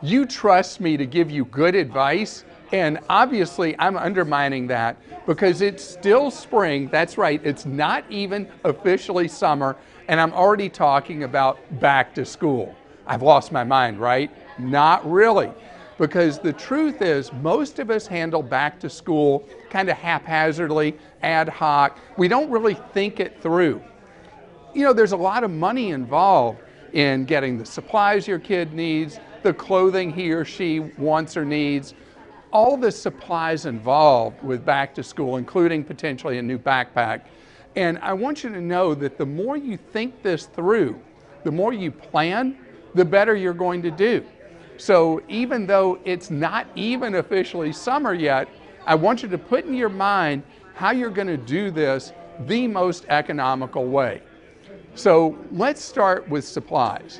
You trust me to give you good advice, and obviously I'm undermining that because it's still spring. That's right, it's not even officially summer, and I'm already talking about back to school. I've lost my mind, right? Not really. Because the truth is, most of us handle back to school kind of haphazardly, ad hoc. We don't really think it through. You know, there's a lot of money involved in getting the supplies your kid needs, the clothing he or she wants or needs, all the supplies involved with back to school, including potentially a new backpack. And I want you to know that the more you think this through, the more you plan, the better you're going to do. So even though it's not even officially summer yet, I want you to put in your mind how you're going to do this the most economical way. So let's start with supplies.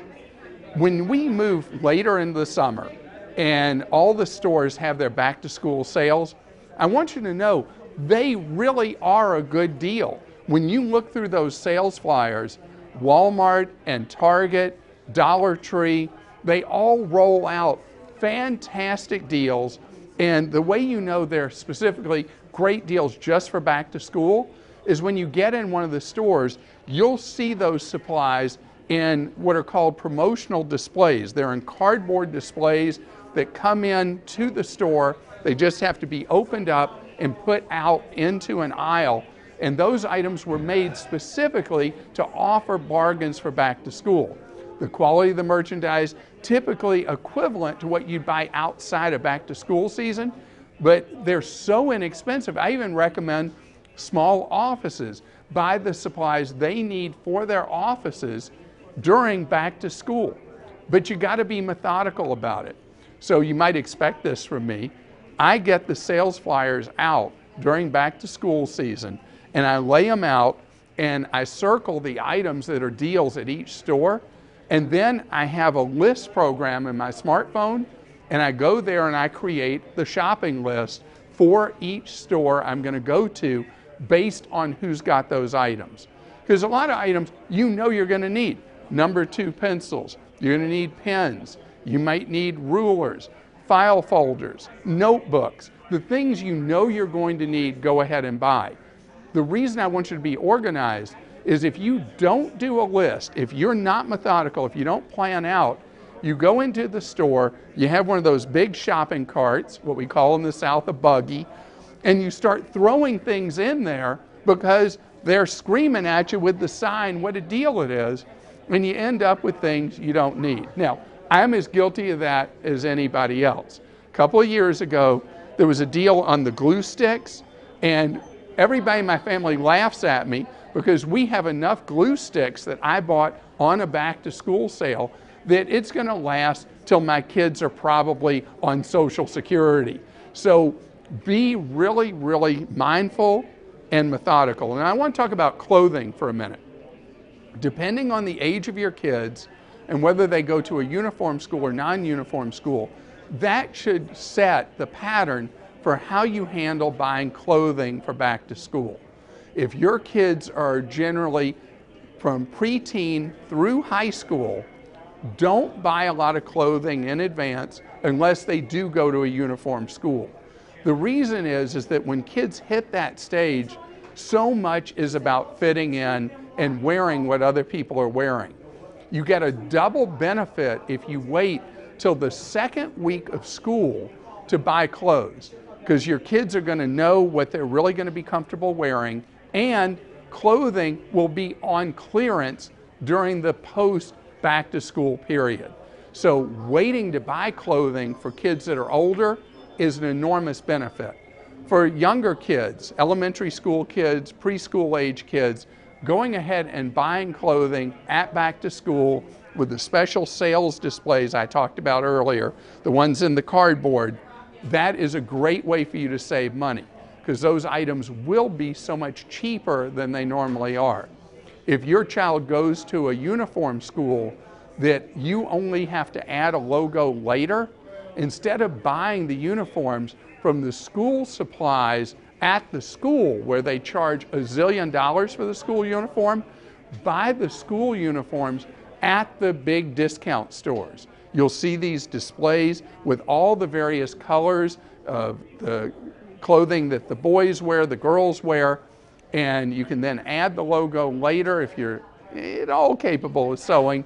When we move later into the summer and all the stores have their back to school sales, I want you to know they really are a good deal. When you look through those sales flyers, Walmart and Target, Dollar Tree, they all roll out fantastic deals, and the way you know they're specifically great deals just for back to school is when you get in one of the stores, you'll see those supplies in what are called promotional displays. They're in cardboard displays that come in to the store. They just have to be opened up and put out into an aisle, and those items were made specifically to offer bargains for back to school. The quality of the merchandise, typically equivalent to what you'd buy outside of back to school season, but they're so inexpensive. I even recommend small offices buy the supplies they need for their offices during back to school. But you got to be methodical about it. So you might expect this from me. I get the sales flyers out during back to school season, and I lay them out and I circle the items that are deals at each store. And then I have a list program in my smartphone, and I go there and I create the shopping list for each store I'm going to go to based on who's got those items. Because a lot of items you know you're going to need. Number 2 pencils, you're going to need pens, you might need rulers, file folders, notebooks. The things you know you're going to need, go ahead and buy. The reason I want you to be organized is if you don't do a list, if you're not methodical, if you don't plan out, you go into the store, you have one of those big shopping carts, what we call in the South a buggy, and you start throwing things in there because they're screaming at you with the sign what a deal it is, and you end up with things you don't need. Now, I'm as guilty of that as anybody else. A couple of years ago, there was a deal on the glue sticks, and everybody in my family laughs at me because we have enough glue sticks that I bought on a back to school sale that it's going to last till my kids are probably on Social Security. So be really, really mindful and methodical. And I want to talk about clothing for a minute. Depending on the age of your kids and whether they go to a uniform school or non-uniform school, that should set the pattern for how you handle buying clothing for back to school. If your kids are generally from preteen through high school, don't buy a lot of clothing in advance unless they do go to a uniform school. The reason is that when kids hit that stage, so much is about fitting in and wearing what other people are wearing. You get a double benefit if you wait till the second week of school to buy clothes, because your kids are going to know what they're really going to be comfortable wearing, and clothing will be on clearance during the post back to school period. So waiting to buy clothing for kids that are older is an enormous benefit. For younger kids, elementary school kids, preschool age kids, going ahead and buying clothing at back to school with the special sales displays I talked about earlier, the ones in the cardboard, that is a great way for you to save money, because those items will be so much cheaper than they normally are. If your child goes to a uniform school that you only have to add a logo later, instead of buying the uniforms from the school supplies at the school where they charge $1 zillion for the school uniform, buy the school uniforms at the big discount stores. You'll see these displays with all the various colors of the clothing that the boys wear, the girls wear, and you can then add the logo later if you're at all capable of sewing,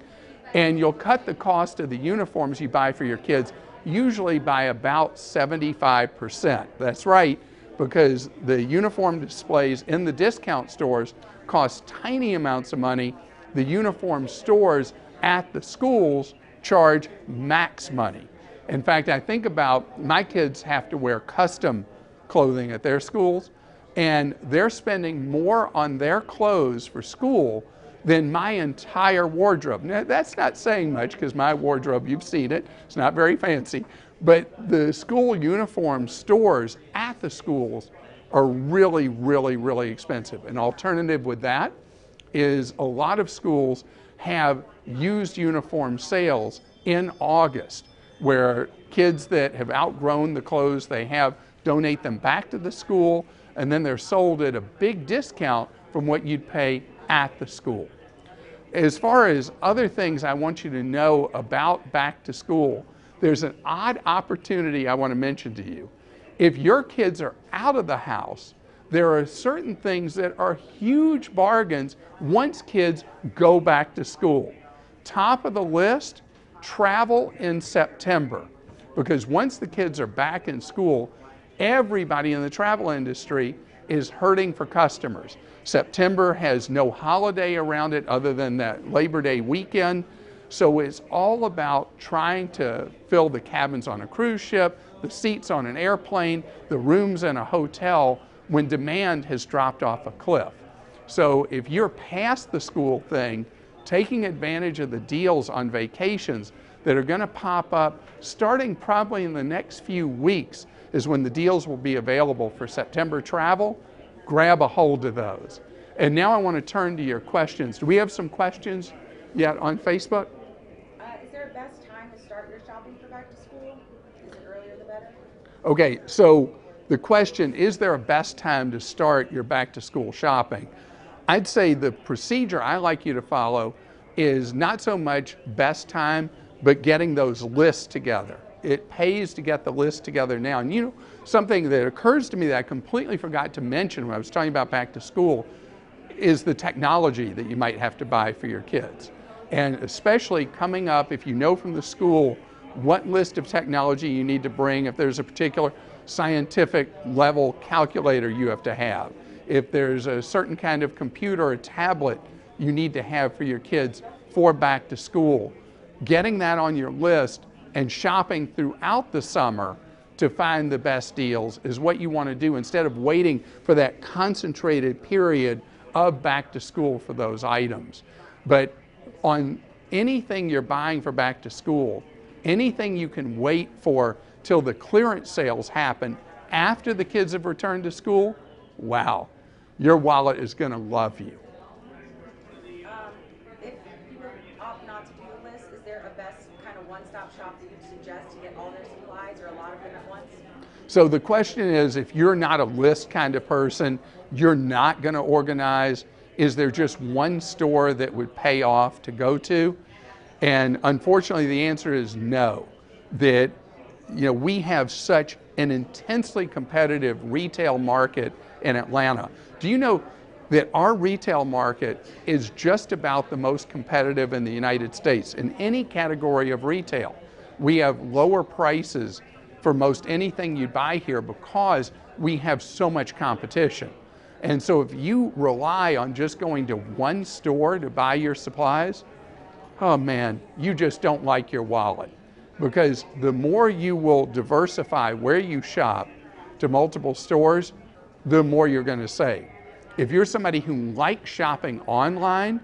and you'll cut the cost of the uniforms you buy for your kids usually by about 75%. That's right, because the uniform displays in the discount stores cost tiny amounts of money. The uniform stores at the schools charge max money. In fact, I think about my kids have to wear custom clothing at their schools, and they're spending more on their clothes for school than my entire wardrobe. Now, that's not saying much because my wardrobe, you've seen it, it's not very fancy, but the school uniform stores at the schools are really, really, really expensive. An alternative with that is a lot of schools have used uniform sales in August, where kids that have outgrown the clothes they have donate them back to the school, and then they're sold at a big discount from what you'd pay at the school. As far as other things I want you to know about back to school, there's an odd opportunity I want to mention to you. If your kids are out of the house, there are certain things that are huge bargains once kids go back to school. Top of the list, travel in September. Because once the kids are back in school, everybody in the travel industry is hurting for customers. September has no holiday around it other than that Labor Day weekend. So it's all about trying to fill the cabins on a cruise ship, the seats on an airplane, the rooms in a hotel when demand has dropped off a cliff. So if you're past the school thing, taking advantage of the deals on vacations that are going to pop up starting probably in the next few weeks is when the deals will be available for September travel. Grab a hold of those. And now I want to turn to your questions. Do we have some questions yet on Facebook? Is there a best time to start your shopping for back to school? Is it earlier the better? Okay, so the question, is there a best time to start your back to school shopping? I'd say the procedure I like you to follow is not so much best time, but getting those lists together. It pays to get the list together now. And you know, something that occurs to me that I completely forgot to mention when I was talking about back to school is the technology that you might have to buy for your kids. And especially coming up, if you know from the school what list of technology you need to bring, if there's a particular scientific level calculator you have to have, if there's a certain kind of computer or tablet you need to have for your kids for back to school, getting that on your list and shopping throughout the summer to find the best deals is what you want to do instead of waiting for that concentrated period of back to school for those items. But on anything you're buying for back to school, anything you can wait for till the clearance sales happen after the kids have returned to school, wow, your wallet is going to love you. If people opt not to do a list, is there a best kind of one-stop shop that you'd suggest to get all their supplies or a lot of them at once? So the question is, if you're not a list kind of person, you're not going to organize, is there just one store that would pay off to go to? And unfortunately, the answer is no. That, you know, we have such an intensely competitive retail market in Atlanta. Do you know that our retail market is just about the most competitive in the United States in any category of retail? We have lower prices for most anything you buy here because we have so much competition. And so if you rely on just going to one store to buy your supplies, oh man, you just don't like your wallet. Because the more you will diversify where you shop to multiple stores, the more you're going to save. If you're somebody who likes shopping online,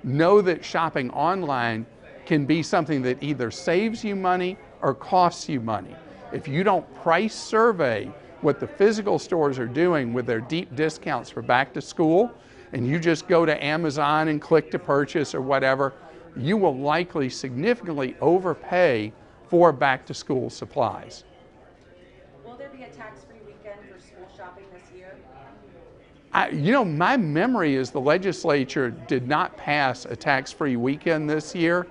know that shopping online can be something that either saves you money or costs you money. If you don't price survey what the physical stores are doing with their deep discounts for back to school, and you just go to Amazon and click to purchase or whatever, you will likely significantly overpay for back to school supplies. Will there be a tax-free weekend for school shopping this year? You know, my memory is the legislature did not pass a tax-free weekend this year.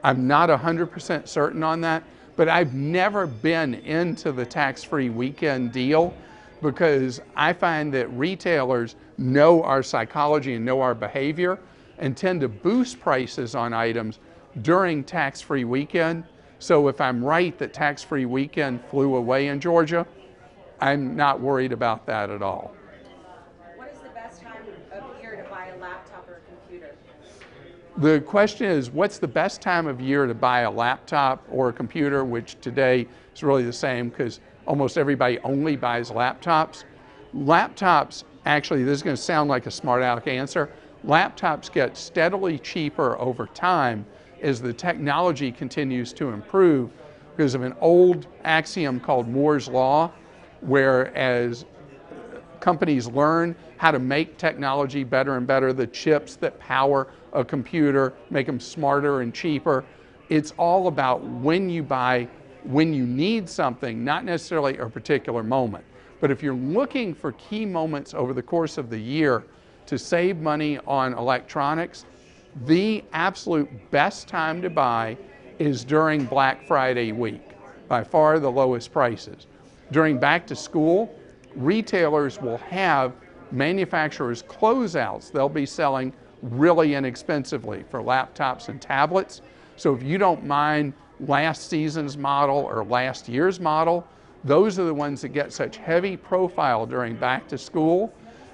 I'm not 100% certain on that, but I've never been into the tax-free weekend deal because I find that retailers know our psychology and know our behavior and tend to boost prices on items during tax-free weekend. So if I'm right that tax-free weekend flew away in Georgia, I'm not worried about that at all. What is the best time of year to buy a laptop or a computer? The question is, what's the best time of year to buy a laptop or a computer, which today is really the same because almost everybody only buys laptops. Laptops, actually, this is going to sound like a smart aleck answer, laptops get steadily cheaper over time as the technology continues to improve because of an old axiom called Moore's Law, whereas companies learn how to make technology better and better, the chips that power a computer, make them smarter and cheaper. It's all about when you buy, when you need something, not necessarily a particular moment. But if you're looking for key moments over the course of the year to save money on electronics, the absolute best time to buy is during Black Friday week, by far the lowest prices. During back to school, retailers will have manufacturers' closeouts. They'll be selling really inexpensively for laptops and tablets. So if you don't mind last season's model or last year's model, those are the ones that get such heavy profile during back to school.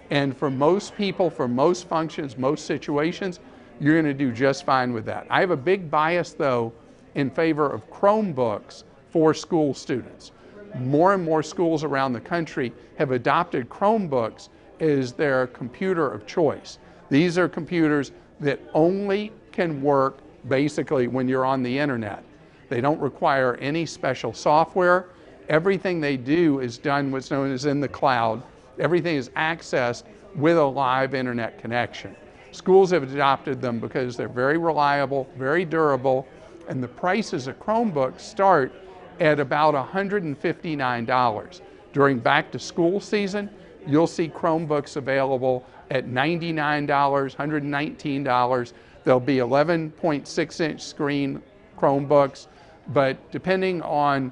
And for most people, for most functions, most situations, you're going to do just fine with that. I have a big bias, though, in favor of Chromebooks for school students. More and more schools around the country have adopted Chromebooks as their computer of choice. These are computers that only can work basically when you're on the internet. They don't require any special software. Everything they do is done what's known as in the cloud. Everything is accessed with a live internet connection. Schools have adopted them because they're very reliable, very durable, and the prices of Chromebooks start at about $159. During back to school season, you'll see Chromebooks available at $99, $119. There'll be 11.6-inch screen Chromebooks, but depending on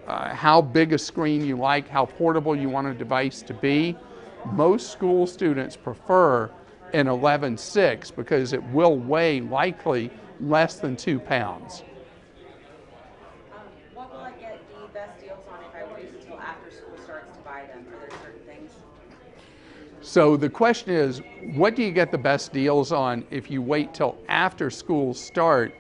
how big a screen you like, how portable you want a device to be, most school students prefer an 11.6 because it will weigh likely less than 2 pounds. What will I get the best deals on if I wait until after school starts to buy them? Are there certain things? So the question is, what do you get the best deals on if you wait till after school start?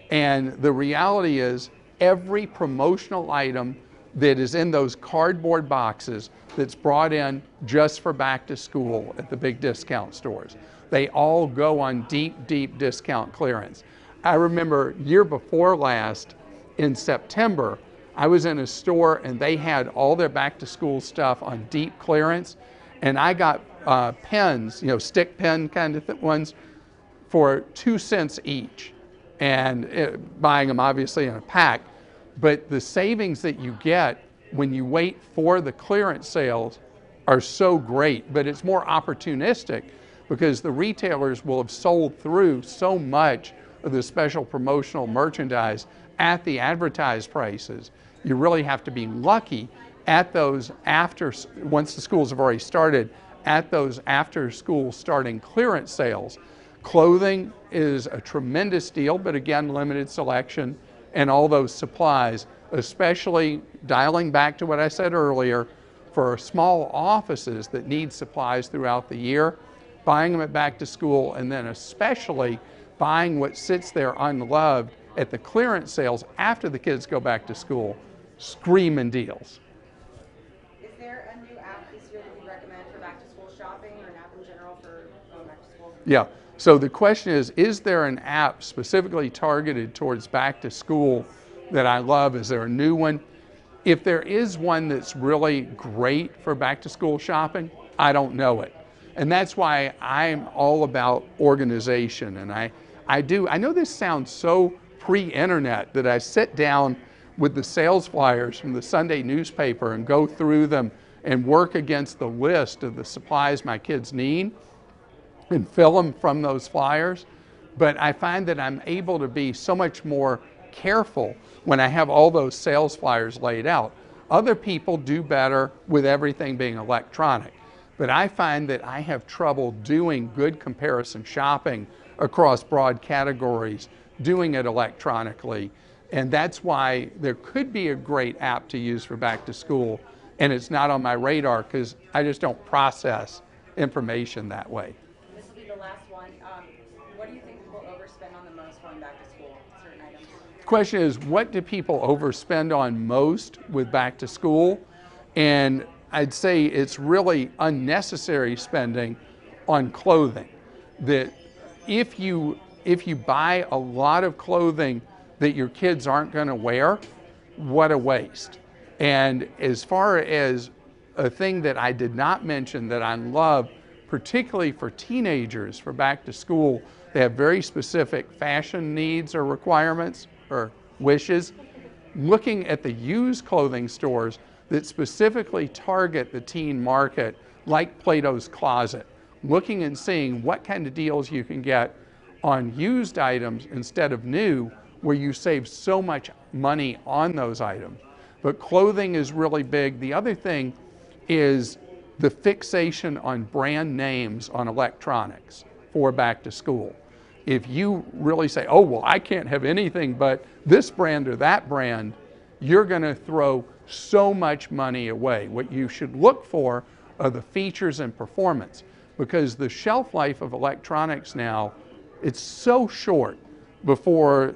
And the reality is, every promotional item that is in those cardboard boxes that's brought in just for back to school at the big discount stores, they all go on deep, deep discount clearance. I remember year before last, in September, I was in a store and they had all their back to school stuff on deep clearance, and I got pens, stick pen kind of ones, for 2 cents each, and buying them obviously in a pack. But the savings that you get when you wait for the clearance sales are so great, but it's more opportunistic because the retailers will have sold through so much of the special promotional merchandise at the advertised prices. You really have to be lucky at those once the schools have already started, at those after school starting clearance sales. Clothing is a tremendous deal, but again, limited selection, and all those supplies, especially dialing back to what I said earlier, for small offices that need supplies throughout the year, buying them at back to school, and then especially buying what sits there unloved at the clearance sales after the kids go back to school, screaming deals. Is there a new app this year that you recommend for back to school shopping, or an app in general for going back to school? Yeah, so the question is there an app specifically targeted towards back to school that I love? Is there a new one? If there is one that's really great for back to school shopping, I don't know it. And that's why I'm all about organization. And I know this sounds so pre-internet that I sit down with the sales flyers from the Sunday newspaper and go through them and work against the list of the supplies my kids need and fill them from those flyers. but I find that I'm able to be so much more careful when I have all those sales flyers laid out. Other people do better with everything being electronic, but I find that I have trouble doing good comparison shopping across broad categories, doing it electronically. And that's why there could be a great app to use for back to school, and it's not on my radar because I just don't process information that way. This will be the last one. What do you think people overspend on the most going back to school? Certain items. The question is, what do people overspend on most with back to school? And I'd say it's really unnecessary spending on clothing. That if you buy a lot of clothing that your kids aren't going to wear, what a waste. And as far as a thing that I did not mention that I love, particularly for teenagers for back to school, they have very specific fashion needs or requirements or wishes. Looking at the used clothing stores that specifically target the teen market, like Plato's Closet, looking and seeing what kind of deals you can get on used items instead of new, where you save so much money on those items. But clothing is really big. The other thing is the fixation on brand names on electronics for back to school. If you really say, oh, well, I can't have anything but this brand or that brand, you're going to throw so much money away. What you should look for are the features and performance, because the shelf life of electronics now, it's so short before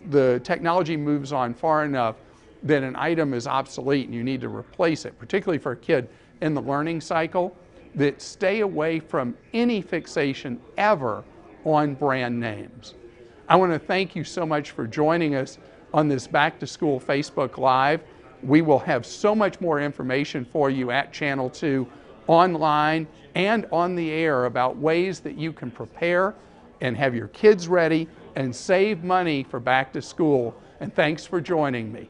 the technology moves on far enough that an item is obsolete and you need to replace it, particularly for a kid in the learning cycle, that stay away from any fixation ever on brand names. I want to thank you so much for joining us on this Back to School Facebook Live. We will have so much more information for you at Channel 2, online and on the air, about ways that you can prepare and have your kids ready and save money for back to school. And thanks for joining me.